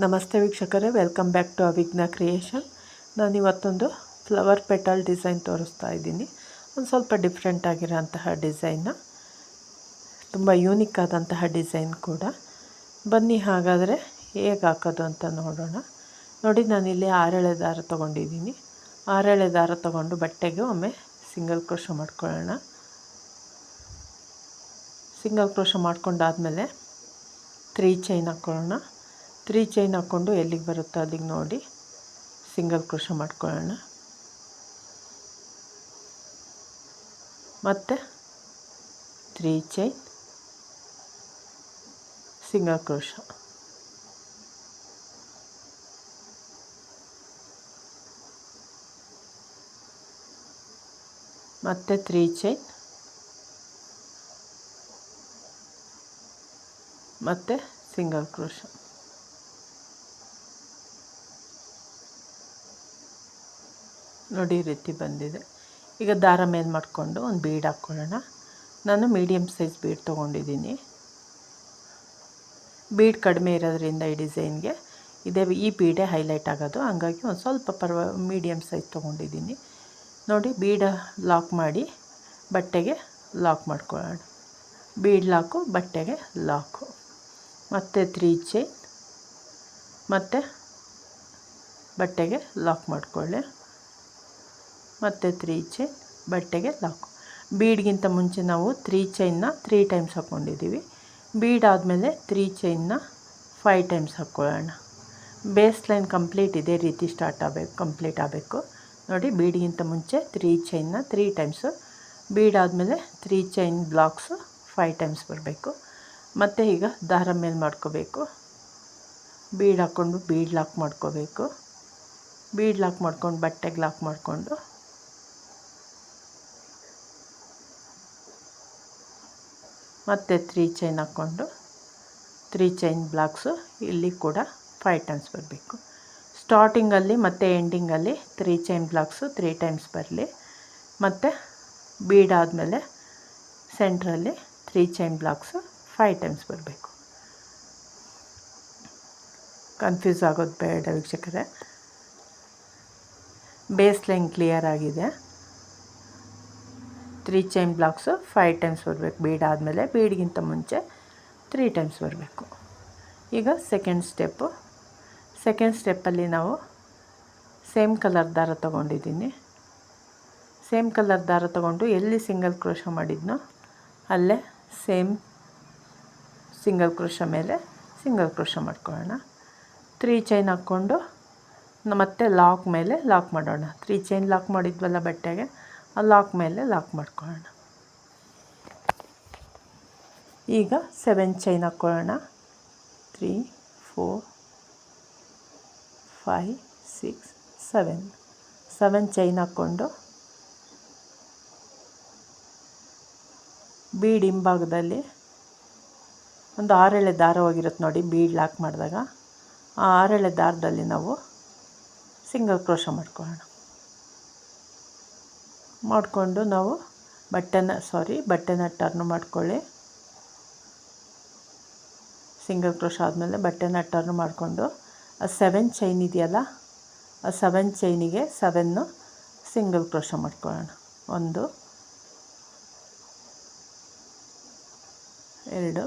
ನಮಸ್ತೆ ವೀಕ್ಷಕರೇ, welcome back to Avighna creation. ನಾನಿವತ್ತೊಂದು ಫ್ಲವರ್ ಪೆಟಲ್ ಡಿಸೈನ್ ತೋರಿಸ್ತಾ ಇದ್ದೀನಿ. ಒಂದು ಸ್ವಲ್ಪ ಡಿಫ್ರೆಂಟ್ ಆಗಿರೋಂತಹ ಡಿಸೈನ್ನ, ತುಂಬ ಯೂನಿಕ್ ಆದಂತಹ ಡಿಸೈನ್ ಕೂಡ. ಬನ್ನಿ ಹಾಗಾದರೆ ಹೇಗೆ ಹಾಕೋದು ಅಂತ ನೋಡೋಣ. ನೋಡಿ, ನಾನಿಲ್ಲಿ 6 ಎಳೆ ದಾರ ತೊಗೊಂಡಿದ್ದೀನಿ. 6 ಎಳೆ ದಾರ ತೊಗೊಂಡು ಬಟ್ಟೆಗೆ ಒಮ್ಮೆ ಸಿಂಗಲ್ ಕ್ರೋಶ ಮಾಡ್ಕೊಳ್ಳೋಣ. ಸಿಂಗಲ್ ಕ್ರೋಶ ಮಾಡ್ಕೊಂಡಾದಮೇಲೆ 3 ಚೈನ್ ಹಾಕ್ಕೊಳ್ಳೋಣ. 3 ಚೈನ್ ಹಾಕ್ಕೊಂಡು ಎಲ್ಲಿಗೆ ಬರುತ್ತೋ ಅಲ್ಲಿಗೆ ನೋಡಿ ಸಿಂಗಲ್ ಕ್ರೋಶ ಮಾಡ್ಕೊಳ್ಳೋಣ. ಮತ್ತು 3 ಚೈನ್, ಸಿಂಗಲ್ ಕ್ರೋಶ, ಮತ್ತು 3 ಚೈನ್, ಮತ್ತು ಸಿಂಗಲ್ ಕ್ರೋಶ. ನೋಡಿ, ಈ ರೀತಿ ಬಂದಿದೆ. ಈಗ ದಾರ ಮೇಲೆ ಮಾಡಿಕೊಂಡು ಒಂದು ಬೀಡ್ ಹಾಕ್ಕೊಳ್ಳೋಣ. ನಾನು ಮೀಡಿಯಮ್ ಸೈಜ್ ಬೀಡ್ ತೊಗೊಂಡಿದ್ದೀನಿ. ಬೀಡ್ ಕಡಿಮೆ ಇರೋದ್ರಿಂದ ಈ ಡಿಸೈನ್ಗೆ ಈ ಬೀಡೇ ಹೈಲೈಟ್ ಆಗೋದು. ಹಂಗಾಗಿ ಒಂದು ಸ್ವಲ್ಪ ಮೀಡಿಯಮ್ ಸೈಜ್ ತೊಗೊಂಡಿದ್ದೀನಿ. ನೋಡಿ, ಬೀಡ ಲಾಕ್ ಮಾಡಿ ಬಟ್ಟೆಗೆ ಲಾಕ್ ಮಾಡ್ಕೊಳ್ಳೋಣ. ಬೀಡ್ ಲಾಕು, ಬಟ್ಟೆಗೆ ಲಾಕು, ಮತ್ತು 3 ಚೈನ್, ಮತ್ತು ಬಟ್ಟೆಗೆ ಲಾಕ್ ಮಾಡಿಕೊಳ್ಳಿ, ಮತ್ತು 3 ಚೈನ್, ಬಟ್ಟೆಗೆ ಲಾಕು. ಬೀಡ್ಗಿಂತ ಮುಂಚೆ ನಾವು 3 ಚೈನ್ನ 3 ಟೈಮ್ಸ್ ಹಾಕ್ಕೊಂಡಿದ್ದೀವಿ. ಬೀಡ್ ಆದಮೇಲೆ 3 ಚೈನ್ನ 5 ಟೈಮ್ಸ್ ಹಾಕ್ಕೊಳ್ಳೋಣ. ಬೇಸ್ ಲೈನ್ ಕಂಪ್ಲೀಟ್ ಇದೇ ರೀತಿ ಕಂಪ್ಲೀಟ್ ಆಗಬೇಕು. ನೋಡಿ, ಬೀಡ್ಗಿಂತ ಮುಂಚೆ 3 ಚೈನ್ನ 3 ಟೈಮ್ಸು, ಬೀಡ್ ಆದಮೇಲೆ 3 ಚೈನ್ ಬ್ಲಾಕ್ಸು 5 ಟೈಮ್ಸ್ ಬರಬೇಕು. ಮತ್ತು ಈಗ ದಾರ ಮೇಲೆ ಮಾಡ್ಕೋಬೇಕು. ಬೀಡ್ ಹಾಕ್ಕೊಂಡು ಬೀಡ್ ಲಾಕ್ ಮಾಡ್ಕೋಬೇಕು. ಬೀಡ್ ಲಾಕ್ ಮಾಡ್ಕೊಂಡು ಬಟ್ಟೆಗೆ ಲಾಕ್ ಮಾಡಿಕೊಂಡು ಮತ್ತು 3 ಚೈನ್ ಹಾಕ್ಕೊಂಡು 3 ಚೈನ್ ಬ್ಲಾಕ್ಸು ಇಲ್ಲಿ ಕೂಡ 5 ಟೈಮ್ಸ್ ಬರಬೇಕು. ಸ್ಟಾರ್ಟಿಂಗಲ್ಲಿ ಮತ್ತು ಎಂಡಿಂಗಲ್ಲಿ 3 ಚೈನ್ ಬ್ಲಾಕ್ಸು 3 ಟೈಮ್ಸ್ ಬರಲಿ. ಮತ್ತು ಬೀಡ್ ಆದಮೇಲೆ ಸೆಂಟ್ರಲ್ಲಿ 3 ಚೈನ್ ಬ್ಲಾಕ್ಸು 5 ಟೈಮ್ಸ್ ಬರಬೇಕು. ಕನ್ಫ್ಯೂಸ್ ಆಗೋದು ಬೇಡ ವೀಕ್ಷಕರೇ. ಬೇಸ್ ಲೈನ್ ಕ್ಲಿಯರ್ ಆಗಿದೆ. 3 ಚೈನ್ ಬ್ಲಾಕ್ಸು 5 ಟೈಮ್ಸ್ ಬರಬೇಕು. ಬೀಡ್ ಆದಮೇಲೆ ಬೀಡ್ಗಿಂತ ಮುಂಚೆ 3 ಟೈಮ್ಸ್ ಬರಬೇಕು. ಈಗ ಸೆಕೆಂಡ್ ಸ್ಟೆಪ್ಪಲ್ಲಿ ನಾವು ಸೇಮ್ ಕಲರ್ ದಾರ ತೊಗೊಂಡಿದ್ದೀನಿ. ಸೇಮ್ ಕಲರ್ ದಾರ ತೊಗೊಂಡು ಎಲ್ಲಿ ಸಿಂಗಲ್ ಕ್ರೋಶ ಮಾಡಿದ್ನೋ ಅಲ್ಲೇ ಸೇಮ್ ಸಿಂಗಲ್ ಕ್ರೋಶ ಮೇಲೆ ಸಿಂಗಲ್ ಕ್ರೋಶ ಮಾಡ್ಕೊಳ್ಳೋಣ. 3 ಚೈನ್ ಹಾಕ್ಕೊಂಡು ಮತ್ತೆ ಲಾಕ್ ಮೇಲೆ ಲಾಕ್ ಮಾಡೋಣ. 3 ಚೈನ್ ಲಾಕ್ ಮಾಡಿದ್ವಲ್ಲ ಬಟ್ಟೆಗೆ, ಆ ಲಾಕ್ ಮೇಲೆ ಲಾಕ್ ಮಾಡ್ಕೊಳ್ಳೋಣ. ಈಗ 7 ಚೈನ್ ಹಾಕ್ಕೊಳ್ಳೋಣ. 3 4 5 6 7 ಚೈನ್ ಹಾಕ್ಕೊಂಡು ಬೀಡ್ ಹಿಂಭಾಗದಲ್ಲಿ ಒಂದು 6 ಎಳೆ ದಾರ ಹೋಗಿರುತ್ತೆ ನೋಡಿ. ಬೀಡ್ ಲಾಕ್ ಮಾಡಿದಾಗ ಆ 6 ಎಳೆ ದಾರದಲ್ಲಿ ನಾವು ಸಿಂಗಲ್ ಕ್ರೋಶ ಮಾಡಿಕೊಂಡು ನಾವು ಬಟ್ಟೆನ ಟರ್ನ್ ಮಾಡ್ಕೊಳ್ಳಿ. ಸಿಂಗಲ್ ಕ್ರೋಶ ಆದಮೇಲೆ ಬಟ್ಟೆನ ಟರ್ನ್ ಮಾಡಿಕೊಂಡು ಆ 7 ಚೈನ್ ಇದೆಯಲ್ಲ, ಆ 7 ಚೈನಿಗೆ 7 ಸಿಂಗಲ್ ಕ್ರೋಶ ಮಾಡ್ಕೊಳ್ಳೋಣ. 1 2 3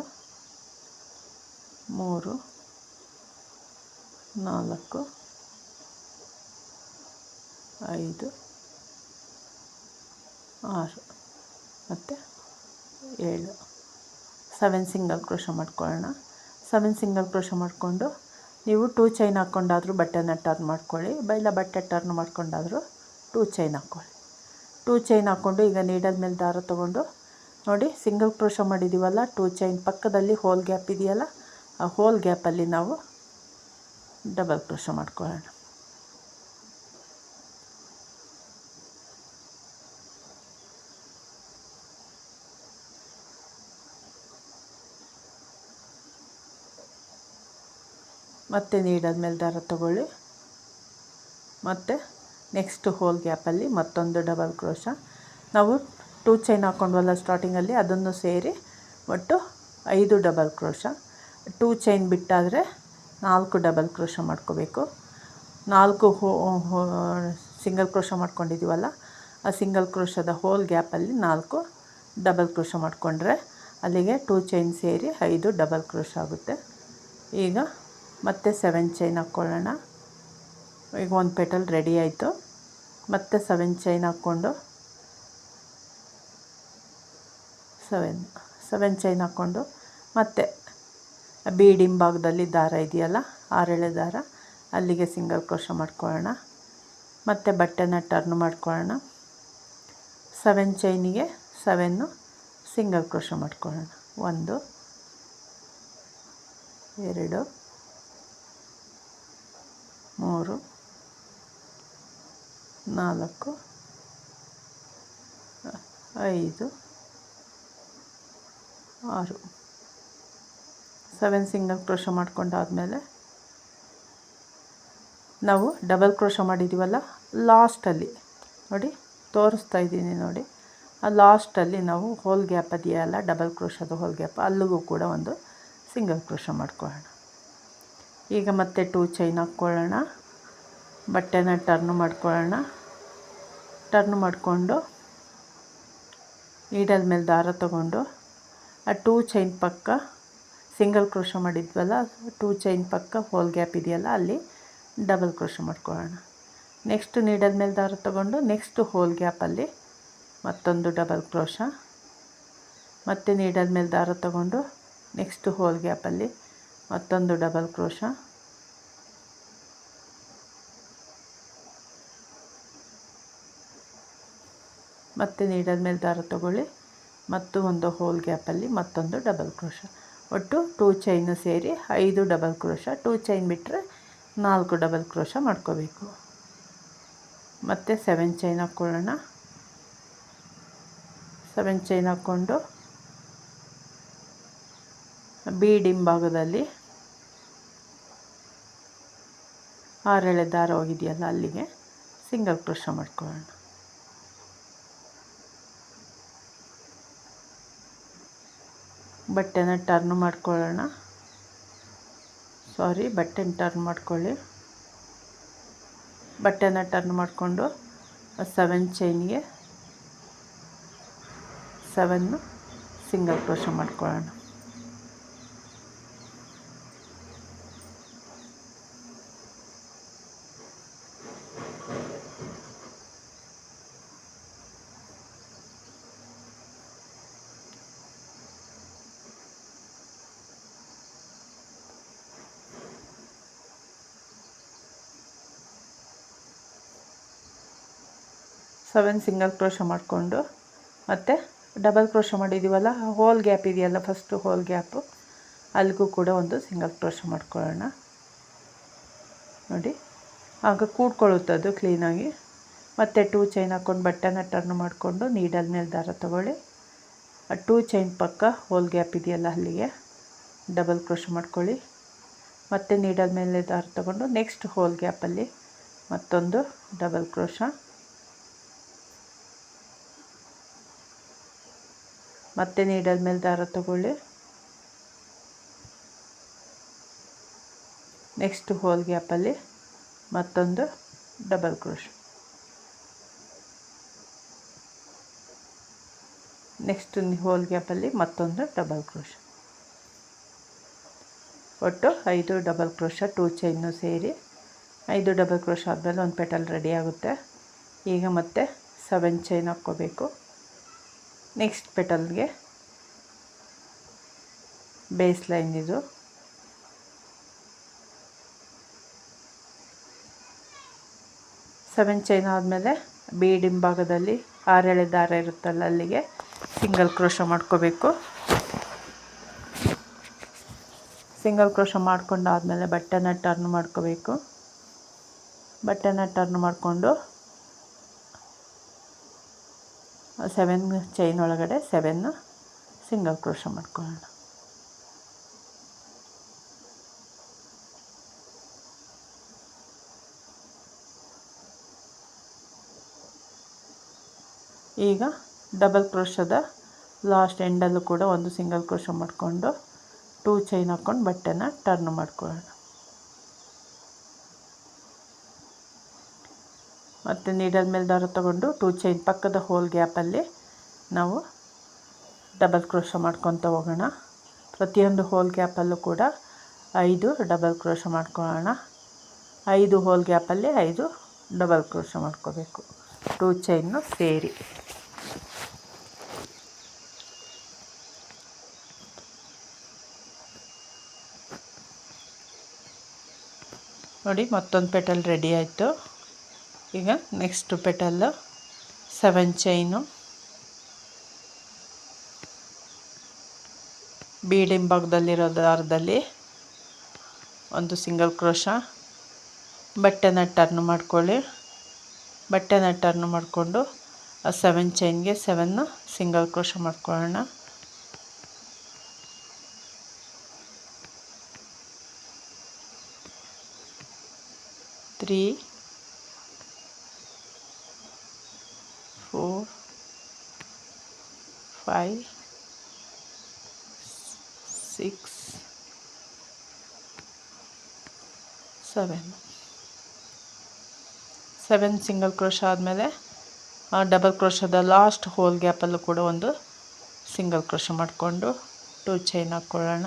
4 5 6 ಮತ್ತು 7 7 ಸಿಂಗಲ್ ಕ್ರೋಶ ಮಾಡ್ಕೊಳ್ಳೋಣ. 7 ಸಿಂಗಲ್ ಕ್ರೋಶ ಮಾಡಿಕೊಂಡು ನೀವು 2 ಚೈನ್ ಹಾಕ್ಕೊಂಡಾದರೂ ಬಟ್ಟೆನ ಟರ್ನ್ ಮಾಡ್ಕೊಳ್ಳಿ, ಇಲ್ಲ ಬಟ್ಟೆ ಟರ್ನ್ ಮಾಡ್ಕೊಂಡಾದರೂ 2 ಚೈನ್ ಹಾಕ್ಕೊಳ್ಳಿ. 2 ಚೈನ್ ಹಾಕ್ಕೊಂಡು ಈಗ ನೀಡಲ್ ಮೇಲೆ ದಾರ ತೊಗೊಂಡು ನೋಡಿ, ಸಿಂಗಲ್ ಕ್ರೋಶ ಮಾಡಿದ್ದೀವಲ್ಲ, 2 ಚೈನ್ ಪಕ್ಕದಲ್ಲಿ ಹೋಲ್ ಗ್ಯಾಪ್ ಇದೆಯಲ್ಲ, ಆ ಹೋಲ್ ಗ್ಯಾಪಲ್ಲಿ ನಾವು ಡಬಲ್ ಕ್ರೋಶ ಮಾಡ್ಕೊಳ್ಳೋಣ. ಮತ್ತು ನೀಡಲ್ ಮೇಲೆ ದಾರ ತಗೊಳ್ಳಿ. ಮತ್ತು ನೆಕ್ಸ್ಟ್ ಹೋಲ್ ಗ್ಯಾಪಲ್ಲಿ ಮತ್ತೊಂದು ಡಬಲ್ ಕ್ರೋಶ. ನಾವು 2 ಚೈನ್ ಹಾಕ್ಕೊಂಡ್ವಲ್ಲ ಸ್ಟಾರ್ಟಿಂಗಲ್ಲಿ, ಅದನ್ನು ಸೇರಿ ಒಟ್ಟು 5 ಡಬಲ್ ಕ್ರೋಶ. 2 ಚೈನ್ ಬಿಟ್ಟಾದರೆ 4 ಡಬಲ್ ಕ್ರೋಶ ಮಾಡ್ಕೋಬೇಕು. 4 ಸಿಂಗಲ್ ಕ್ರೋಶ ಮಾಡ್ಕೊಂಡಿದ್ದೀವಲ್ಲ, ಆ ಸಿಂಗಲ್ ಕ್ರೋಶದ ಹೋಲ್ ಗ್ಯಾಪಲ್ಲಿ 4 ಡಬಲ್ ಕ್ರೋಶ ಮಾಡಿಕೊಂಡ್ರೆ ಅಲ್ಲಿಗೆ 2 ಚೈನ್ ಸೇರಿ 5 ಡಬಲ್ ಕ್ರೋಶ ಆಗುತ್ತೆ. ಈಗ ಮತ್ತೆ 7 ಚೈನ್ ಹಾಕ್ಕೊಳ್ಳೋಣ. ಈಗ ಒಂದು ಪೆಟಲ್ ರೆಡಿ ಆಯಿತು. ಮತ್ತೆ 7 ಚೈನ್ ಹಾಕ್ಕೊಂಡು 7 ಚೈನ್ ಹಾಕ್ಕೊಂಡು ಮತ್ತೆ ಬೀಡ್ ಹಿಂಭಾಗದಲ್ಲಿ ದಾರ ಇದೆಯಲ್ಲ, 6 ಎಳೆ ದಾರ, ಅಲ್ಲಿಗೆ ಸಿಂಗಲ್ ಕ್ರೋಶ ಮಾಡ್ಕೊಳ್ಳೋಣ. ಮತ್ತು ಬಟ್ಟೆನ ಟರ್ನ್ ಮಾಡ್ಕೊಳ್ಳೋಣ. 7 ಚೈನಿಗೆ 7 ಸಿಂಗಲ್ ಕ್ರೋಶ ಮಾಡ್ಕೊಳ್ಳೋಣ. 1 2 3 4 5 6 7 ಸಿಂಗಲ್ ಕ್ರೋಶ ಮಾಡ್ಕೊಂಡಾದಮೇಲೆ ನಾವು ಡಬಲ್ ಕ್ರೋಶ ಮಾಡಿದ್ದೀವಲ್ಲ, ಲಾಸ್ಟಲ್ಲಿ ನೋಡಿ ತೋರಿಸ್ತಾ ಇದ್ದೀನಿ ನೋಡಿ, ಆ ಲಾಸ್ಟಲ್ಲಿ ನಾವು ಹೋಲ್ ಗ್ಯಾಪ್ ಇದೆಯಲ್ಲ, ಡಬಲ್ ಕ್ರೋಶದ ಹೋಲ್ ಗ್ಯಾಪ್, ಅಲ್ಲಿಗೂ ಕೂಡ ಒಂದು ಸಿಂಗಲ್ ಕ್ರೋಶ ಮಾಡ್ಕೊಳ್ಳೋಣ. ಈಗ ಮತ್ತೆ 2 ಚೈನ್ ಹಾಕ್ಕೊಳ್ಳೋಣ. ಬಟ್ಟೆನ ಟರ್ನ್ ಮಾಡ್ಕೊಳ್ಳೋಣ. ಟರ್ನ್ ಮಾಡಿಕೊಂಡು ನೀಡಲ್ ಮೇಲೆ ದಾರ ತಗೊಂಡು ಆ 2 ಚೈನ್ ಪಕ್ಕ ಸಿಂಗಲ್ ಕ್ರೋಶ ಮಾಡಿದ್ವಲ್ಲ, 2 ಚೈನ್ ಪಕ್ಕ ಹೋಲ್ ಗ್ಯಾಪ್ ಇದೆಯಲ್ಲ, ಅಲ್ಲಿ ಡಬಲ್ ಕ್ರೋಶ ಮಾಡ್ಕೊಳ್ಳೋಣ. ನೆಕ್ಸ್ಟ್ ನೀಡಲ್ ಮೇಲೆ ದಾರ ತಗೊಂಡು ನೆಕ್ಸ್ಟ್ ಹೋಲ್ ಗ್ಯಾಪಲ್ಲಿ ಮತ್ತೊಂದು ಡಬಲ್ ಕ್ರೋಶ, ಮತ್ತು ನೀಡಲ್ ಮೇಲೆ ದಾರ ತಗೊಂಡು ನೆಕ್ಸ್ಟ್ ಹೋಲ್ ಗ್ಯಾಪಲ್ಲಿ ಮತ್ತೊಂದು ಡಬಲ್ ಕ್ರೋಶ, ಮತ್ತು ನೀಡಲ್ ಮೇಲೆ ದಾರ ತಗೊಳ್ಳಿ, ಮತ್ತು ಒಂದು ಹೋಲ್ ಗ್ಯಾಪಲ್ಲಿ ಮತ್ತೊಂದು ಡಬಲ್ ಕ್ರೋಶ. ಒಟ್ಟು 2 ಚೈನು ಸೇರಿ 5 ಡಬಲ್ ಕ್ರೋಶ. 2 ಚೈನ್ ಬಿಟ್ಟರೆ 4 ಡಬಲ್ ಕ್ರೋಶ ಮಾಡ್ಕೋಬೇಕು. ಮತ್ತು 7 ಚೈನ್ ಹಾಕ್ಕೊಳ್ಳೋಣ. 7 ಚೈನ್ ಹಾಕ್ಕೊಂಡು ಬೀಡ್ ಹಿಂಭಾಗದಲ್ಲಿ 6 ಎಳೆ ದಾರ ಹೋಗಿದೆಯಲ್ಲ, ಅಲ್ಲಿಗೆ ಸಿಂಗಲ್ ಕ್ರೋಶ ಮಾಡ್ಕೊಳ್ಳೋಣ. ಬಟ್ಟೆನ ಟರ್ನ್ ಮಾಡ್ಕೊಳ್ಳೋಣ. ಬಟ್ಟೆನ ಟರ್ನ್ ಮಾಡ್ಕೊಳ್ಳಿ. ಬಟ್ಟೆನ ಟರ್ನ್ ಮಾಡಿಕೊಂಡು 7 ಚೈನ್ಗೆ 7 ಸಿಂಗಲ್ ಕ್ರೋಶ ಮಾಡ್ಕೊಳ್ಳೋಣ. ಸೆವೆನ್ ಸಿಂಗಲ್ ಕ್ರೋಶ ಮಾಡಿಕೊಂಡು ಮತ್ತು ಡಬಲ್ ಕ್ರೋಶ ಮಾಡಿದ್ದೀವಲ್ಲ, ಹೋಲ್ ಗ್ಯಾಪ್ ಇದೆಯಲ್ಲ, ಫಸ್ಟು ಹೋಲ್ ಗ್ಯಾಪು, ಅಲ್ಲಿಗೂ ಕೂಡ ಒಂದು ಸಿಂಗಲ್ ಕ್ರೋಶ ಮಾಡ್ಕೊಳ್ಳೋಣ. ನೋಡಿ, ಆಗ ಕೂಡ್ಕೊಳ್ಳುತ್ತೆ ಅದು ಕ್ಲೀನಾಗಿ. ಮತ್ತು 2 ಚೈನ್ ಹಾಕ್ಕೊಂಡು ಬಟ್ಟೆನ ಟರ್ನ್ ಮಾಡಿಕೊಂಡು ನೀಡಲ್ ಮೇಲೆ ದಾರ ತಗೊಳ್ಳಿ. ಆ 2 ಚೈನ್ ಪಕ್ಕ ಹೋಲ್ ಗ್ಯಾಪ್ ಇದೆಯಲ್ಲ, ಅಲ್ಲಿಗೆ ಡಬಲ್ ಕ್ರೋಶ ಮಾಡ್ಕೊಳ್ಳಿ. ಮತ್ತು ನೀಡಲ್ ಮೇಲೆ ದಾರ ತಗೊಂಡು ನೆಕ್ಸ್ಟ್ ಹೋಲ್ ಗ್ಯಾಪಲ್ಲಿ ಮತ್ತೊಂದು ಡಬಲ್ ಕ್ರೋಶ, ಮತ್ತು ನೀಡಲ್ ಮೇಲೆ ದಾರ ತಗೊಳ್ಳಿ. ನೆಕ್ಸ್ಟ್ ಹೋಲ್ ಗ್ಯಾಪಲ್ಲಿ ಮತ್ತೊಂದು ಡಬಲ್ ಕ್ರೋಶ, ನೆಕ್ಸ್ಟ್ ಹೋಲ್ ಗ್ಯಾಪಲ್ಲಿ ಮತ್ತೊಂದು ಡಬಲ್ ಕ್ರೋಶ. ಒಟ್ಟು 5 ಡಬಲ್ ಕ್ರೋಶ 2 ಚೈನು ಸೇರಿ 5 ಡಬಲ್ ಕ್ರೋಶ ಆದಮೇಲೆ ಒಂದು ಪೆಟಲ್ ರೆಡಿ ಆಗುತ್ತೆ. ಈಗ ಮತ್ತೆ 7 ಚೈನ್ ಹಾಕ್ಕೋಬೇಕು. ನೆಕ್ಸ್ಟ್ ಪೆಟಲ್ಗೆ ಬೇಸ್ ಲೈನ್ ಇದು. ಸೆವೆನ್ ಚೈನ್ ಆದಮೇಲೆ ಬೀಡ್ ಹಿಂಭಾಗದಲ್ಲಿ 6 ಎಳೆ ದಾರ ಇರುತ್ತಲ್ಲ, ಅಲ್ಲಿಗೆ ಸಿಂಗಲ್ ಕ್ರೋಶ ಮಾಡ್ಕೋಬೇಕು. ಸಿಂಗಲ್ ಕ್ರೋಶ ಮಾಡ್ಕೊಂಡಾದಮೇಲೆ ಬಟ್ಟೆನ ಟರ್ನ್ ಮಾಡ್ಕೋಬೇಕು. ಬಟ್ಟೆನ ಟರ್ನ್ ಮಾಡಿಕೊಂಡು 7 ಚೈನ್ ಒಳಗಡೆ 7 ಸಿಂಗಲ್ ಕ್ರೋಶ ಮಾಡ್ಕೊಳ್ಳೋಣ. ಈಗ ಡಬಲ್ ಕ್ರೋಶದ ಲಾಸ್ಟ್ ಎಂಡಲ್ಲೂ ಕೂಡ ಒಂದು ಸಿಂಗಲ್ ಕ್ರೋಶ ಮಾಡಿಕೊಂಡು 2 ಚೈನ್ ಹಾಕ್ಕೊಂಡು ಬಟ್ಟೆನ ಟರ್ನ್ ಮಾಡ್ಕೊಳ್ಳೋಣ. ಮತ್ತು ನೀಡಲ್ ಮೇಲೆ ದಾರ ತಗೊಂಡು 2 ಚೈನ್ ಪಕ್ಕದ ಹೋಲ್ ಗ್ಯಾಪಲ್ಲಿ ನಾವು ಡಬಲ್ ಕ್ರೋಶ ಮಾಡ್ಕೊತ ಹೋಗೋಣ. ಪ್ರತಿಯೊಂದು ಹೋಲ್ ಗ್ಯಾಪಲ್ಲೂ ಕೂಡ 5 ಡಬಲ್ ಕ್ರೋಶ ಮಾಡ್ಕೊಳ್ಳೋಣ. 5 ಹೋಲ್ ಗ್ಯಾಪಲ್ಲಿ 5 ಡಬಲ್ ಕ್ರೋಶ ಮಾಡ್ಕೋಬೇಕು 2 ಚೈನ್ನು ಸೇರಿ. ನೋಡಿ ಮತ್ತೊಂದು ಪೆಟಲ್ ರೆಡಿ ಆಯಿತು. ಈಗ ನೆಕ್ಸ್ಟ್ ಪೆಟಲ್ಲು 7 ಚೈನು, ಬೀಡ್ ಹಿಂಭಾಗದಲ್ಲಿರೋ ದಾರದಲ್ಲಿ ಒಂದು ಸಿಂಗಲ್ ಕ್ರೋಶ, ಬಟ್ಟೆನ ಟರ್ನ್ ಮಾಡ್ಕೊಳ್ಳಿ. ಬಟ್ಟೆನ ಟರ್ನ್ ಮಾಡಿಕೊಂಡು ಆ 7 ಚೈನ್ಗೆ 7 ಸಿಂಗಲ್ ಕ್ರೋಶ ಮಾಡ್ಕೊಳ್ಳೋಣ. 3 4 5 6 7 ಸಿಂಗಲ್ ಕ್ರೋಶ ಆದಮೇಲೆ ಆ ಡಬಲ್ ಕ್ರೋಶದ ಲಾಸ್ಟ್ ಹೋಲ್ ಗ್ಯಾಪಲ್ಲೂ ಕೂಡ ಒಂದು ಸಿಂಗಲ್ ಕ್ರೋಶ ಮಾಡಿಕೊಂಡು 2 ಚೈನ್ ಹಾಕ್ಕೊಳ್ಳೋಣ.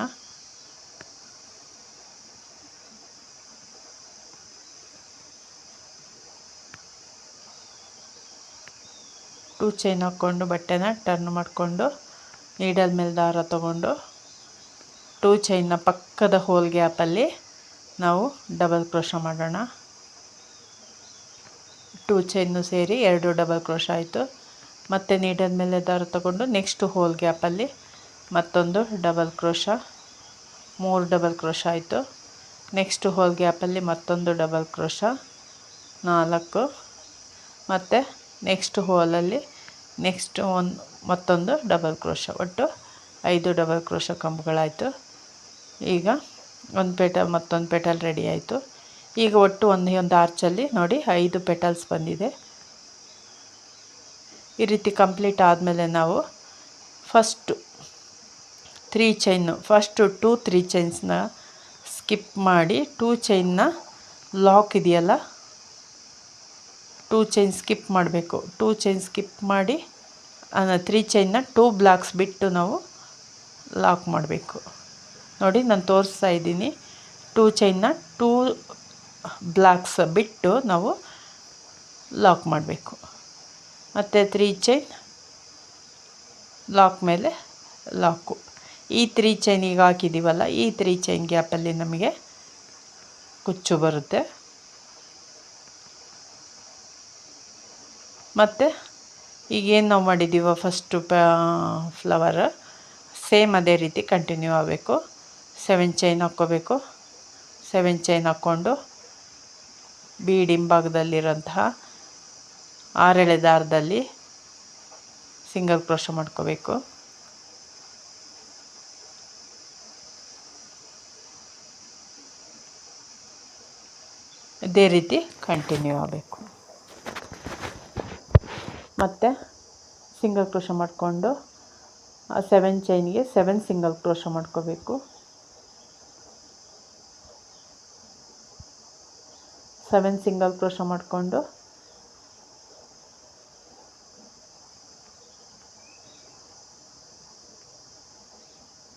2 ಚೈನ್ ಹಾಕ್ಕೊಂಡು ಬಟ್ಟೆನ ಟರ್ನ್ ಮಾಡಿಕೊಂಡು ನೀಡಲ್ ಮೇಲೆ ದಾರ ತಗೊಂಡು 2 ಚೈನ್ನ ಪಕ್ಕದ ಹೋಲ್ ಗ್ಯಾಪಲ್ಲಿ ನಾವು ಡಬಲ್ ಕ್ರೋಶ ಮಾಡೋಣ. 2 ಚೈನ್ನು ಸೇರಿ 2 ಡಬಲ್ ಕ್ರೋಶ ಆಯಿತು. ಮತ್ತು ನೀಡಲ್ ಮೇಲೆ ದಾರ ತಗೊಂಡು ನೆಕ್ಸ್ಟ್ ಹೋಲ್ ಗ್ಯಾಪಲ್ಲಿ ಮತ್ತೊಂದು ಡಬಲ್ ಕ್ರೋಶ, 3 ಡಬಲ್ ಕ್ರೋಶ ಆಯಿತು. ನೆಕ್ಸ್ಟ್ ಹೋಲ್ ಗ್ಯಾಪಲ್ಲಿ ಮತ್ತೊಂದು ಡಬಲ್ ಕ್ರೋಶ 4, ಮತ್ತು ನೆಕ್ಸ್ಟ್ ಹೋಲಲ್ಲಿ ನೆಕ್ಸ್ಟ್ ಮತ್ತೊಂದು ಡಬಲ್ ಕ್ರೋಶ, ಒಟ್ಟು 5 ಡಬಲ್ ಕ್ರೋಶ ಕಂಬುಗಳಾಯಿತು. ಈಗ ಮತ್ತೊಂದು ಪೆಟಲ್ ರೆಡಿ ಆಯಿತು. ಈಗ ಒಟ್ಟು ಒಂದು ಆರ್ಚಲ್ಲಿ ನೋಡಿ 5 ಪೆಟಲ್ಸ್ ಬಂದಿದೆ. ಈ ರೀತಿ ಕಂಪ್ಲೀಟ್ ಆದಮೇಲೆ ನಾವು ಫಸ್ಟು 3 ಚೈನು, ಫಸ್ಟು 3 ಚೈನ್ಸ್ನ ಸ್ಕಿಪ್ ಮಾಡಿ 2 ಚೈನ್ನ ಲಾಕ್ ಇದೆಯಲ್ಲ 2 ಚೈನ್ ಸ್ಕಿಪ್ ಮಾಡಬೇಕು. 2 ಚೈನ್ ಸ್ಕಿಪ್ ಮಾಡಿ 3 ಚೈನ್ನ 2 ಬ್ಲಾಕ್ಸ್ ಬಿಟ್ಟು ನಾವು ಲಾಕ್ ಮಾಡಬೇಕು. ನೋಡಿ ನಾನು ತೋರಿಸ್ತಾ ಇದ್ದೀನಿ. 2 ಚೈನ್ನ 2 ಬ್ಲಾಕ್ಸ್ ಬಿಟ್ಟು ನಾವು ಲಾಕ್ ಮಾಡಬೇಕು. ಮತ್ತು 3 ಚೈನ್ ಲಾಕ್ ಮೇಲೆ ಲಾಕು. ಈ 3 ಚೈನ್ ಈಗ ಹಾಕಿದ್ದೀವಲ್ಲ, ಈ 3 ಚೈನ್ ಗ್ಯಾಪಲ್ಲಿ ನಮಗೆ ಕುಚ್ಚು ಬರುತ್ತೆ. ಮತ್ತು ಈಗೇನು ನಾವು ಮಾಡಿದ್ದೀವೋ ಫಸ್ಟು ಫ್ಲವರ್ ಸೇಮ್ ಅದೇ ರೀತಿ ಕಂಟಿನ್ಯೂ ಆಗಬೇಕು. 7 ಚೈನ್ ಹಾಕ್ಕೋಬೇಕು. 7 ಚೈನ್ ಹಾಕ್ಕೊಂಡು ಬೀಡ್ ಹಿಂಭಾಗದಲ್ಲಿರೋಂತಹ 6 ಎಳೆ ದಾರದಲ್ಲಿ ಸಿಂಗಲ್ ಕ್ರೋಶ ಮಾಡ್ಕೋಬೇಕು. ಇದೇ ರೀತಿ ಕಂಟಿನ್ಯೂ ಆಗಬೇಕು. ಮತ್ತು ಸಿಂಗಲ್ ಕ್ರೋಶ ಮಾಡಿಕೊಂಡು ಆ 7 ಚೈನ್ಗೆ 7 ಸಿಂಗಲ್ ಕ್ರೋಶ ಮಾಡ್ಕೋಬೇಕು. 7 ಸಿಂಗಲ್ ಕ್ರೋಶ ಮಾಡಿಕೊಂಡು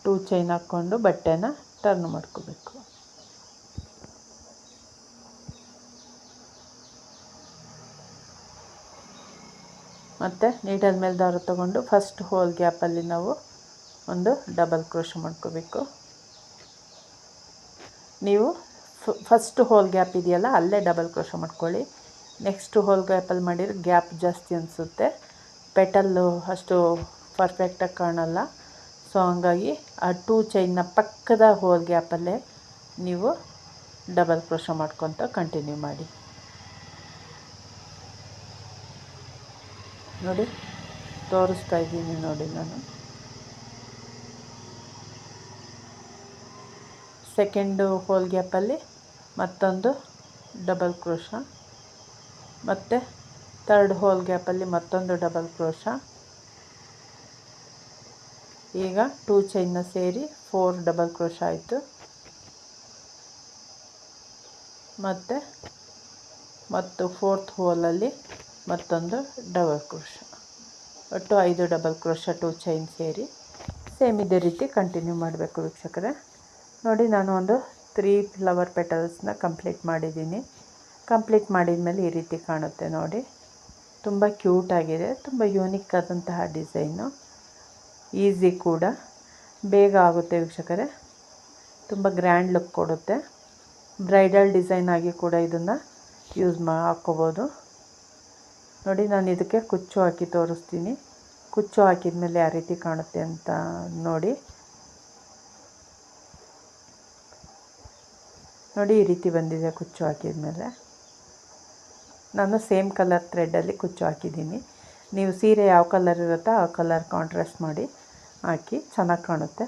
ಟೂ ಚೈನ್ ಹಾಕ್ಕೊಂಡು ಬಟ್ಟೆನ ಟರ್ನ್ ಮಾಡ್ಕೋಬೇಕು. ಮತ್ತು ನೀಡಲ್ ಮೇಲೆ ದಾರ ತಗೊಂಡು ಫಸ್ಟ್ ಹೋಲ್ ಗ್ಯಾಪಲ್ಲಿ ನಾವು ಒಂದು ಡಬಲ್ ಕ್ರೋಶ ಮಾಡ್ಕೋಬೇಕು. ನೀವು ಫಸ್ಟ್ ಹೋಲ್ ಗ್ಯಾಪ್ ಇದೆಯಲ್ಲ ಅಲ್ಲೇ ಡಬಲ್ ಕ್ರೋಶ ಮಾಡ್ಕೊಳ್ಳಿ. ನೆಕ್ಸ್ಟ್ ಹೋಲ್ ಗ್ಯಾಪಲ್ಲಿ ಮಾಡಿದ್ರೆ ಗ್ಯಾಪ್ ಜಾಸ್ತಿ ಅನಿಸುತ್ತೆ, ಪೆಟಲ್ಲು ಅಷ್ಟು ಪರ್ಫೆಕ್ಟಾಗಿ ಕಾಣಲ್ಲ. ಸೊ ಹಂಗಾಗಿ ಆ 2 ಚೈನ್ನ ಪಕ್ಕದ ಹೋಲ್ ಗ್ಯಾಪಲ್ಲೇ ನೀವು ಡಬಲ್ ಕ್ರೋಶ ಮಾಡ್ಕೊತ ಕಂಟಿನ್ಯೂ ಮಾಡಿ. ನೋಡಿ ತೋರಿಸ್ತಾ ಇದ್ದೀನಿ ನೋಡಿ ನಾನು. ಸೆಕೆಂಡು ಹೋಲ್ ಗ್ಯಾಪಲ್ಲಿ ಮತ್ತೊಂದು ಡಬಲ್ ಕ್ರೋಶ, ಮತ್ತು ಥರ್ಡ್ ಹೋಲ್ ಗ್ಯಾಪಲ್ಲಿ ಮತ್ತೊಂದು ಡಬಲ್ ಕ್ರೋಶ. ಈಗ 2 ಚೈನ್ನ ಸೇರಿ 4 ಡಬಲ್ ಕ್ರೋಶ ಆಯಿತು. ಮತ್ತು ಮತ್ತು 4th ಹೋಲಲ್ಲಿ ಮತ್ತೊಂದು ಡಬಲ್ ಕ್ರೋಶ, ಒಟ್ಟು 5 ಡಬಲ್ ಕ್ರೋಶ 2 ಚೈನ್ ಸೇರಿ ಸೇಮ್ ಇದೇ ರೀತಿ ಕಂಟಿನ್ಯೂ ಮಾಡಬೇಕು ವೀಕ್ಷಕರೇ. ನೋಡಿ ನಾನು ಒಂದು 3 ಫ್ಲವರ್ ಪೆಟಲ್ಸ್ನ ಕಂಪ್ಲೀಟ್ ಮಾಡಿದ್ದೀನಿ. ಕಂಪ್ಲೀಟ್ ಮಾಡಿದ ಮೇಲೆ ಈ ರೀತಿ ಕಾಣುತ್ತೆ ನೋಡಿ. ತುಂಬ ಕ್ಯೂಟಾಗಿದೆ, ತುಂಬ ಯೂನಿಕ್ ಆದಂತಹ ಡಿಸೈನು, ಈಸಿ ಕೂಡ, ಬೇಗ ಆಗುತ್ತೆ ವೀಕ್ಷಕರೇ. ತುಂಬ ಗ್ರ್ಯಾಂಡ್ ಲುಕ್ ಕೊಡುತ್ತೆ. ಬ್ರೈಡಲ್ ಡಿಸೈನ್ ಆಗಿ ಕೂಡ ಇದನ್ನು ಹಾಕ್ಕೋಬೋದು. ನೋಡಿ ನಾನು ಇದಕ್ಕೆ ಕುಚ್ಚು ಹಾಕಿ ತೋರಿಸ್ತೀನಿ. ಕುಚ್ಚು ಹಾಕಿದ ಮೇಲೆ ಯಾವ ರೀತಿ ಕಾಣುತ್ತೆ ಅಂತ ನೋಡಿ. ನೋಡಿ ಈ ರೀತಿ ಬಂದಿದೆ ಕುಚ್ಚು ಹಾಕಿದ ಮೇಲೆ. ನಾನು ಸೇಮ್ ಕಲರ್ ಥ್ರೆಡ್ಡಲ್ಲಿ ಕುಚ್ಚು ಹಾಕಿದ್ದೀನಿ. ನೀವು ಸೀರೆ ಯಾವ ಕಲರ್ ಇರುತ್ತೋ ಆ ಕಲರ್ ಕಾಂಟ್ರಾಸ್ಟ್ ಮಾಡಿ ಹಾಕಿ, ಚೆನ್ನಾಗಿ ಕಾಣುತ್ತೆ.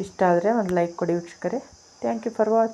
ಇಷ್ಟ ಆದರೆ ಒಂದು ಲೈಕ್ ಕೊಡಿ ವೀಕ್ಷಕರೇ. Thank you for watching.